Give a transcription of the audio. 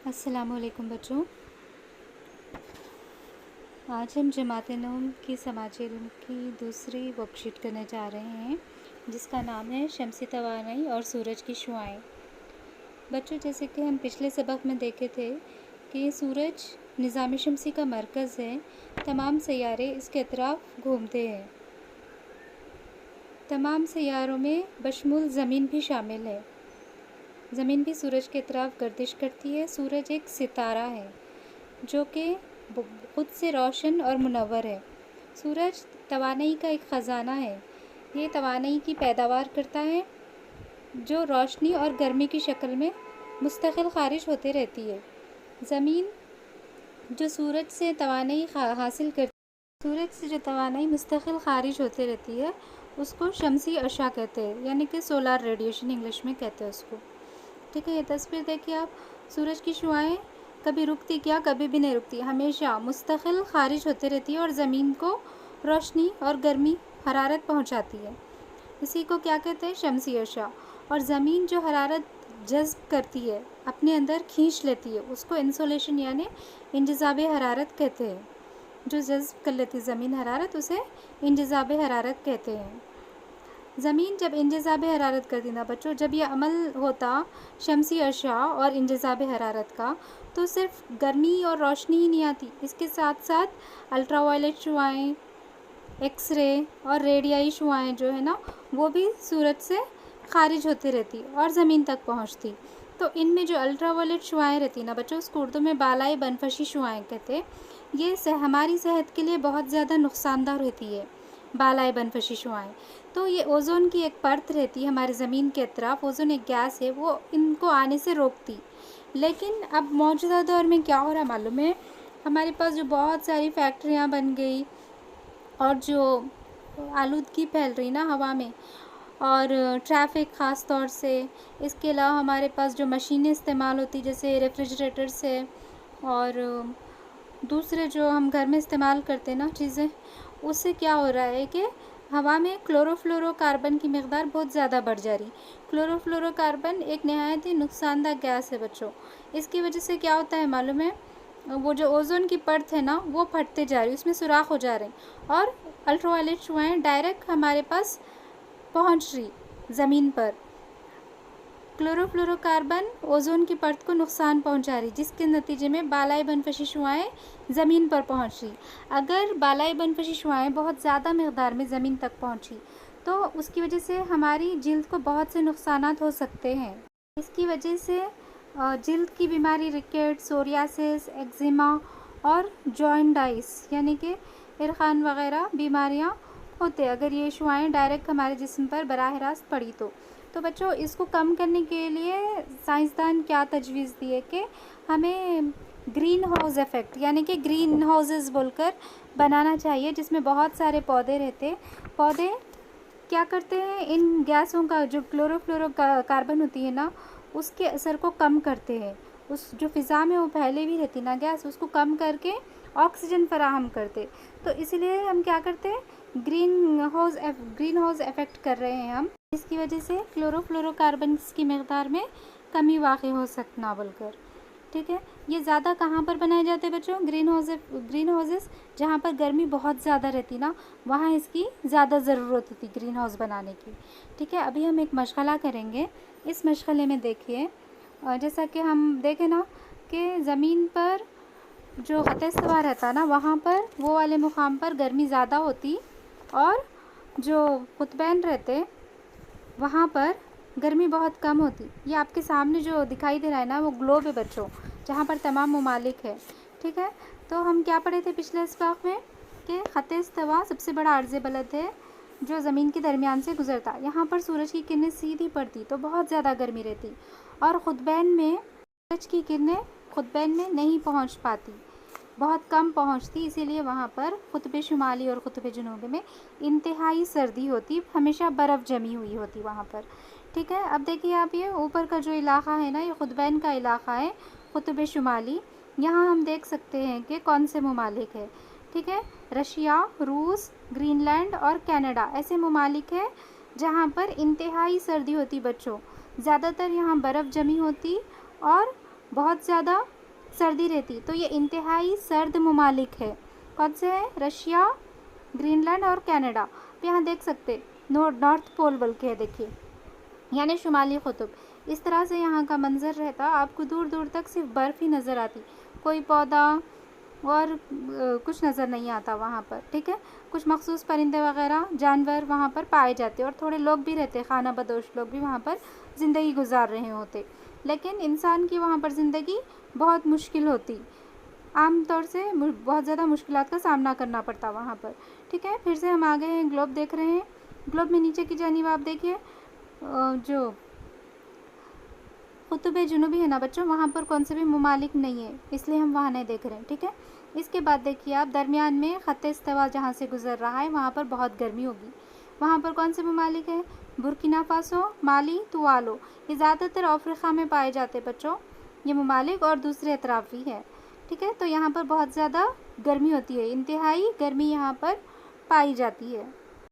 السلام علیکم بچوں، آج ہم جماعت نوم کی سماجی علم کی دوسری ورک شیٹ کرنے جا رہے ہیں جس کا نام ہے شمسی توانائی اور سورج کی شعاعیں۔ بچوں، جیسے کہ ہم پچھلے سبق میں دیکھے تھے کہ سورج نظام شمسی کا مرکز ہے، تمام سیارے اس کے اطراف گھومتے ہیں۔ تمام سیاروں میں بشمول زمین بھی شامل ہے۔ زمین بھی سورج کے اطراف گردش کرتی ہے۔ سورج ایک ستارہ ہے جو کہ خود سے روشن اور منور ہے۔ سورج توانائی کا ایک خزانہ ہے۔ یہ توانائی کی پیداوار کرتا ہے جو روشنی اور گرمی کی شکل میں مستقل خارج ہوتے رہتی ہے۔ زمین جو سورج سے توانائی حاصل کرتی ہے، سورج سے جو توانائی مستقل خارج ہوتے رہتی ہے اس کو شمسی اشعہ کہتے ہیں، یعنی کہ سولار ریڈیشن انگلش میں کہتے ہیں اس کو۔ ٹھیک ہے، یہ تصویر دیکھیے آپ، سورج کی شعاعیں کبھی رکتی کیا، کبھی بھی نہیں رکتی، ہمیشہ مستقل خارج ہوتے رہتی ہے اور زمین کو روشنی اور گرمی حرارت پہنچاتی ہے۔ اسی کو کیا کہتے ہیں؟ شمسی اشعہ۔ اور زمین جو حرارت جذب کرتی ہے، اپنے اندر کھینچ لیتی ہے، اس کو انسولیشن یعنی انجذاب حرارت کہتے ہیں۔ جو جذب کر لیتی زمین حرارت، اسے انجذاب حرارت کہتے ہیں۔ زمین جب انجذاب حرارت کرتی نا بچوں، جب یہ عمل ہوتا شمسی اشعہ اور انجذاب حرارت کا، تو صرف گرمی اور روشنی ہی نہیں آتی، اس کے ساتھ ساتھ الٹرا وائلٹ شعاعیں، ایکس رے اور ریڈیائی شعاعیں جو ہے نا، وہ بھی سورج سے خارج ہوتی رہتی اور زمین تک پہنچتی۔ تو ان میں جو الٹرا وائلٹ شعاعیں رہتی نا بچوں، اس کو اردو میں بالائے بنفشی شعاعیں کہتے ہیں۔ یہ ہماری صحت کے لیے بہت زیادہ نقصان دہ رہتی ہے، بالائے بنفشی شعاعیں۔ تو یہ اوزون کی ایک پرت رہتی ہے ہمارے زمین کے اطراف، اوزون ایک گیس ہے، وہ ان کو آنے سے روکتی۔ لیکن اب موجودہ دور میں کیا ہو رہا معلوم ہے؟ ہمارے پاس جو بہت ساری فیکٹریاں بن گئی اور جو آلودگی پھیل رہی نا ہوا میں، اور ٹریفک خاص طور سے، اس کے علاوہ ہمارے پاس جو مشینیں استعمال ہوتی جیسے ریفریجریٹر سے اور دوسرے جو ہم گھر میں استعمال کرتے نا چیزیں، اس سے کیا ہو رہا ہے کہ ہوا میں کلورو فلورو کاربن کی مقدار بہت زیادہ بڑھ جا رہی۔ کلورو فلورو کاربن ایک نہایت ہی نقصان دہ گیس ہے بچوں۔ اس کی وجہ سے کیا ہوتا ہے معلوم ہے؟ وہ جو اوزون کی پرت ہے نا، وہ پھٹتے جا رہی، اس میں سوراخ ہو جا رہے ہیں اور الٹرا وائلٹ شعاعیں ڈائریکٹ ہمارے پاس پہنچ رہی زمین پر۔ کلورو فلورو کاربن اوزون کی پرت کو نقصان پہنچا رہی، جس کے نتیجے میں بالائے بنفشی شعاعیں زمین پر پہنچ رہی۔ اگر بالائے بنفشی شعاعیں بہت زیادہ مقدار میں زمین تک پہنچی تو اس کی وجہ سے ہماری جلد کو بہت سے نقصانات ہو سکتے ہیں۔ اس کی وجہ سے جلد کی بیماری ریکیٹ، سوریاسس، ایگزیما اور جوانڈائس یعنی کہ عرقان وغیرہ بیماریاں ہوتے اگر یہ شعاعیں ڈائریکٹ ہمارے جسم پر براہ راست پڑی تو بچوں، اس کو کم کرنے کے لیے سائنسدان کیا تجویز دیے کہ ہمیں گرین ہاؤس ایفیکٹ یعنی کہ گرین ہاؤسز بول کر بنانا چاہیے، جس میں بہت سارے پودے رہتے۔ پودے کیا کرتے ہیں؟ ان گیسوں کا جو کلورو فلورو کاربن ہوتی ہے نا، اس کے اثر کو کم کرتے ہیں۔ اس جو فضا میں وہ پہلے بھی رہتی نا گیس، اس کو کم کر کے آکسیجن فراہم کرتے۔ تو اس لیے ہم کیا کرتے ہیں؟ گرین ہاؤس ایفیکٹ کر رہے ہیں ہم، جس کی وجہ سے کلورو فلورو کاربنز کی مقدار میں کمی واقع ہو سکنا بول کر۔ ٹھیک ہے، یہ زیادہ کہاں پر بنائے جاتے ہیں بچوں؟ گرین ہاؤسز جہاں پر گرمی بہت زیادہ رہتی نا، وہاں اس کی زیادہ ضرورت ہوتی گرین ہاؤس بنانے کی۔ ٹھیک ہے، ابھی ہم ایک مشغلہ کریں گے۔ اس مشغلے میں دیکھیے، جیسا کہ ہم دیکھیں نا کہ زمین پر جو خط استوا رہتا نا، وہاں پر وہ والے مقام پر گرمی زیادہ ہوتی اور جو قطبین رہتے وہاں پر گرمی بہت کم ہوتی۔ یہ آپ کے سامنے جو دکھائی دے رہا ہے نا، وہ گلوب ہے بچوں، جہاں پر تمام ممالک ہے۔ ٹھیک ہے، تو ہم کیا پڑھے تھے پچھلے اسباق میں کہ خط استوا سب سے بڑا عرض بلد ہے جو زمین کے درمیان سے گزرتا۔ یہاں پر سورج کی کرنیں سیدھی پڑتی تو بہت زیادہ گرمی رہتی، اور قطبین میں سورج کی کرنیں قطبین میں نہیں پہنچ پاتی، بہت کم پہنچتی، اسی لیے وہاں پر قطب شمالی اور قطب جنوبی میں انتہائی سردی ہوتی، ہمیشہ برف جمی ہوئی ہوتی وہاں پر۔ ٹھیک ہے، اب دیکھیے آپ، یہ اوپر کا جو علاقہ ہے نا، یہ قطبین کا علاقہ ہے، قطب شمالی۔ یہاں ہم دیکھ سکتے ہیں کہ کون سے ممالک ہے۔ ٹھیک ہے، رشیا، روس، گرین لینڈ اور کینیڈا ایسے ممالک ہیں جہاں پر انتہائی سردی ہوتی بچوں، زیادہ تر یہاں برف جمی ہوتی اور بہت زیادہ سردی رہتی. تو یہ انتہائی سرد ممالک ہے. کون سے ہیں؟ رشیا، گرین لینڈ اور کینیڈا. یہاں دیکھ سکتے نارتھ پول بلکہ ہے، دیکھیے یعنی شمالی قطب. اس طرح سے یہاں کا منظر رہتا، آپ کو دور دور تک صرف برف ہی نظر آتی، کوئی پودا اور کچھ نظر نہیں آتا وہاں پر. ٹھیک ہے، کچھ مخصوص پرندے وغیرہ جانور وہاں پر پائے جاتے اور تھوڑے لوگ بھی رہتے، خانہ بدوش لوگ بھی وہاں پر زندگی گزار رہے ہوتے. لیکن انسان کی وہاں پر زندگی بہت مشکل ہوتی، عام طور سے بہت زیادہ مشکلات کا سامنا کرنا پڑتا وہاں پر. ٹھیک ہے، پھر سے ہم آگے ہیں، گلوب دیکھ رہے ہیں. گلوب میں نیچے کی جانب آپ دیکھیے جو قطب جنوبی ہے نا بچوں، وہاں پر کون سے بھی ممالک نہیں ہے، اس لیے ہم وہاں نہیں دیکھ رہے ہیں. ٹھیک ہے، اس کے بعد دیکھیے آپ درمیان میں خط استوا جہاں سے گزر رہا ہے وہاں پر بہت گرمی ہوگی. وہاں پر کون سے ممالک ہیں؟ برکینا فاسو، مالی، توالو. یہ زیادہ تر افریقہ میں پائے جاتے بچوں یہ ممالک، اور دوسرے اطراف بھی ہے. ٹھیک ہے، تو یہاں پر بہت زیادہ گرمی ہوتی ہے، انتہائی گرمی یہاں پر پائی جاتی ہے.